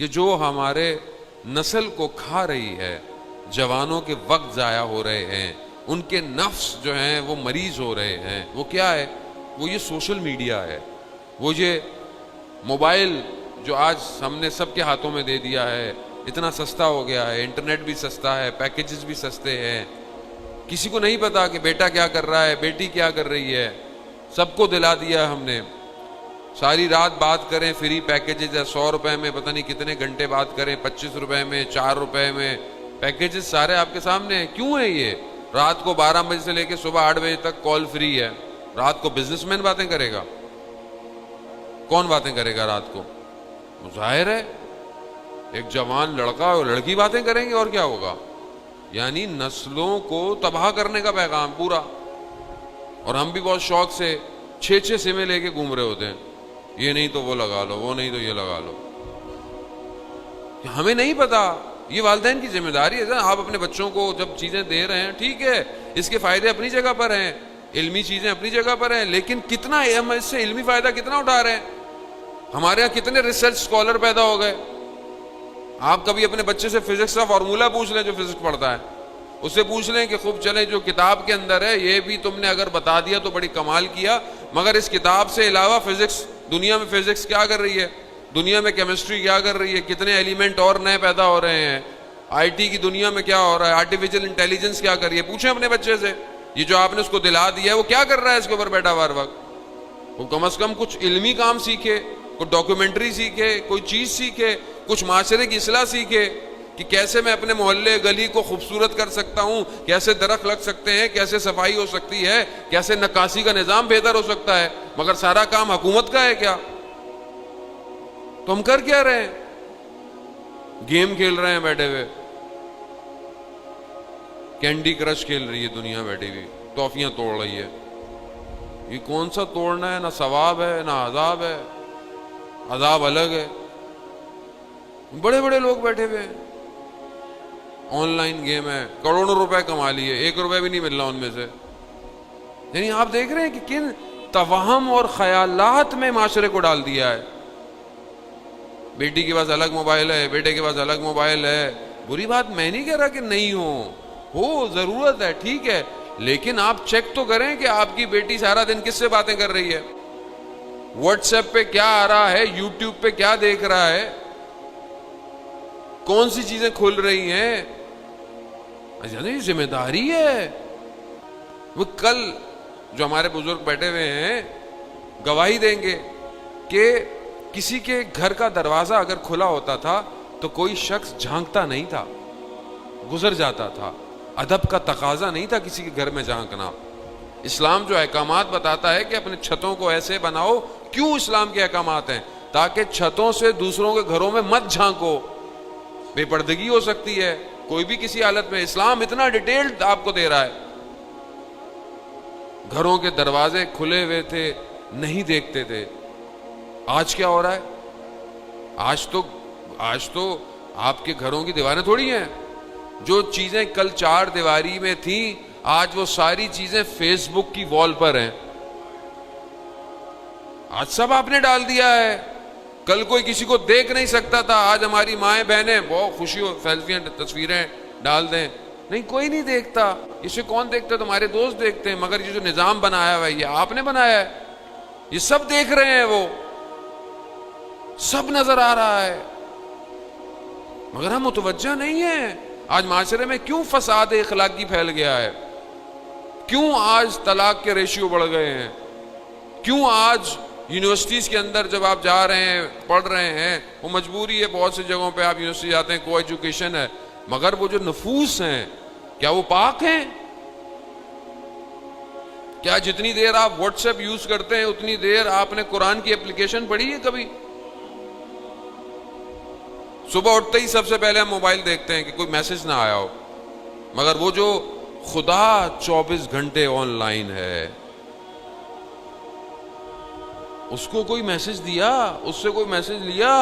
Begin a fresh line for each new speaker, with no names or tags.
کہ جو ہمارے نسل کو کھا رہی ہے، جوانوں کے وقت ضائع ہو رہے ہیں، ان کے نفس جو ہیں وہ مریض ہو رہے ہیں، وہ کیا ہے؟ وہ یہ سوشل میڈیا ہے، وہ یہ موبائل جو آج ہم نے سب کے ہاتھوں میں دے دیا ہے، اتنا سستا ہو گیا ہے، انٹرنیٹ بھی سستا ہے، پیکیجز بھی سستے ہیں، کسی کو نہیں پتا کہ بیٹا کیا کر رہا ہے، بیٹی کیا کر رہی ہے، سب کو دلا دیا ہم نے۔ ساری رات بات کریں، فری پیکیجز ہے، 100 روپے میں پتہ نہیں کتنے گھنٹے بات کریں، 25 روپے میں، 4 روپے میں، پیکیجز سارے آپ کے سامنے ہیں۔ کیوں ہے یہ؟ رات کو 12 بجے سے لے کے صبح 8 بجے تک کال فری ہے۔ رات کو بزنس مین باتیں کرے گا؟ کون باتیں کرے گا رات کو؟ ظاہر ہے ایک جوان لڑکا اور لڑکی باتیں کریں گے، اور کیا ہوگا؟ یعنی نسلوں کو تباہ کرنے کا پیغام پورا۔ اور ہم بھی بہت شوق سے 6 سمیں لے کے گھوم رہے ہوتے ہیں، یہ نہیں تو وہ لگا لو، وہ نہیں تو یہ لگا لو۔ ہمیں نہیں پتا، یہ والدین کی ذمہ داری ہے۔ آپ اپنے بچوں کو جب چیزیں دے رہے ہیں، ٹھیک ہے، اس کے فائدے اپنی جگہ پر ہیں، علمی چیزیں اپنی جگہ پر ہیں، لیکن کتنا ہم اس سے علمی فائدہ کتنا اٹھا رہے ہیں؟ ہمارے یہاں کتنے ریسرچ اسکالر پیدا ہو گئے۔ آپ کبھی اپنے بچے سے فزکس کا فارمولہ پوچھ لیں جو فزکس پڑھتا ہے، اس سے پوچھ لیں کہ خوب چلیں جو کتاب کے اندر ہے یہ بھی تم نے اگر بتا دیا تو بڑی کمال کیا، مگر اس کتاب سے علاوہ فزکس، دنیا میں فزکس کیا کر رہی ہے، دنیا میں کیمسٹری کیا کر رہی ہے، کتنے ایلیمنٹ اور نئے پیدا ہو رہے ہیں، آئی ٹی کی دنیا میں کیا ہو رہا ہے، آرٹیفیشل انٹیلیجنس کیا کر رہی ہے۔ پوچھیں اپنے بچے سے، یہ جو آپ نے اس کو دلا دیا ہے وہ کیا کر رہا ہے اس کے اوپر بیٹھا ہر وقت؟ وہ کم از کم کچھ علمی کام سیکھے، کوئی ڈاکیومنٹری سیکھے، کوئی چیز سیکھے، کچھ معاشرے کی اصلاح سیکھے کہ کیسے میں اپنے محلے گلی کو خوبصورت کر سکتا ہوں، کیسے درخت لگ سکتے ہیں، کیسے صفائی ہو سکتی ہے، کیسے نکاسی کا نظام بہتر ہو سکتا ہے۔ مگر سارا کام حکومت کا ہے کیا؟ تو ہم کر کیا رہے ہیں؟ گیم کھیل رہے ہیں بیٹھے ہوئے، کینڈی کرش کھیل رہی ہے دنیا بیٹھی ہوئی، ٹافیاں توڑ رہی ہے۔ یہ کون سا توڑنا ہے؟ نہ ثواب ہے نہ عذاب ہے، عذاب الگ ہے۔ بڑے بڑے لوگ بیٹھے ہوئے ہیں، آن لائن گیم ہے، کروڑوں روپے کما لیے، 1 روپے بھی نہیں مل رہا ان میں سے۔ یعنی آپ دیکھ رہے ہیں کہ کن توہم اور خیالات میں معاشرے کو ڈال دیا ہے۔ بیٹی کے پاس الگ موبائل ہے، بیٹے کے پاس الگ موبائل ہے۔ بری بات میں نہیں کہہ رہا کہ نہیں ہو ضرورت ہے، ٹھیک ہے، لیکن آپ چیک تو کریں کہ آپ کی بیٹی سارا دن کس سے باتیں کر رہی ہے، واٹس ایپ پہ کیا آ رہا ہے، یوٹیوب پہ کیا دیکھ رہا ہے، کون سی چیزیں کھل رہی ہیں۔ یہ ذمہ داری ہے۔ وہ کل جو ہمارے بزرگ بیٹھے ہوئے ہیں گواہی دیں گے کہ کسی کے گھر کا دروازہ اگر کھلا ہوتا تھا تو کوئی شخص جھانکتا نہیں تھا، گزر جاتا تھا۔ ادب کا تقاضا نہیں تھا کسی کے گھر میں جھانکنا۔ اسلام جو احکامات بتاتا ہے کہ اپنے چھتوں کو ایسے بناؤ، کیوں اسلام کے احکامات ہیں؟ تاکہ چھتوں سے دوسروں کے گھروں میں مت جھانکو، بے پردگی ہو سکتی ہے کوئی بھی کسی حالت میں۔ اسلام اتنا ڈیٹیلڈ آپ کو دے رہا ہے۔ گھروں کے دروازے کھلے ہوئے تھے، نہیں دیکھتے تھے۔ آج کیا ہو رہا ہے؟ آج تو آپ کے گھروں کی دیواریں تھوڑی ہیں، جو چیزیں کل 4 دیواری میں تھیں آج وہ ساری چیزیں فیس بک کی وال پر ہیں۔ آج سب آپ نے ڈال دیا ہے۔ کل کوئی کسی کو دیکھ نہیں سکتا تھا، آج ہماری مائیں بہنیں بہت خوشی ہو سیلفیاں تصویریں ڈال دیں، نہیں کوئی نہیں دیکھتا۔ اسے کون دیکھتا؟ تمہارے دوست دیکھتے ہیں، مگر یہ جو نظام بنایا ہوا ہے یہ آپ نے بنایا ہے، یہ سب دیکھ رہے ہیں، وہ سب نظر آ رہا ہے، مگر ہم متوجہ نہیں ہیں۔ آج معاشرے میں کیوں فساد اخلاقی پھیل گیا ہے؟ کیوں آج طلاق کے ریشیو بڑھ گئے ہیں؟ کیوں آج یونیورسٹیز کے اندر جب آپ جا رہے ہیں پڑھ رہے ہیں، وہ مجبوری ہے، بہت سی جگہوں پہ آپ یونیورسٹی جاتے ہیں کو ایجوکیشن ہے، مگر وہ جو نفوس ہیں کیا وہ پاک ہیں؟ کیا جتنی دیر آپ واٹس ایپ یوز کرتے ہیں اتنی دیر آپ نے قرآن کی اپلیکیشن پڑھی ہے کبھی؟ صبح اٹھتے ہی سب سے پہلے ہم موبائل دیکھتے ہیں کہ کوئی میسج نہ آیا ہو، مگر وہ جو خدا 24 گھنٹے آن لائن ہے، اس کو کوئی میسج دیا، اس سے کوئی میسج لیا؟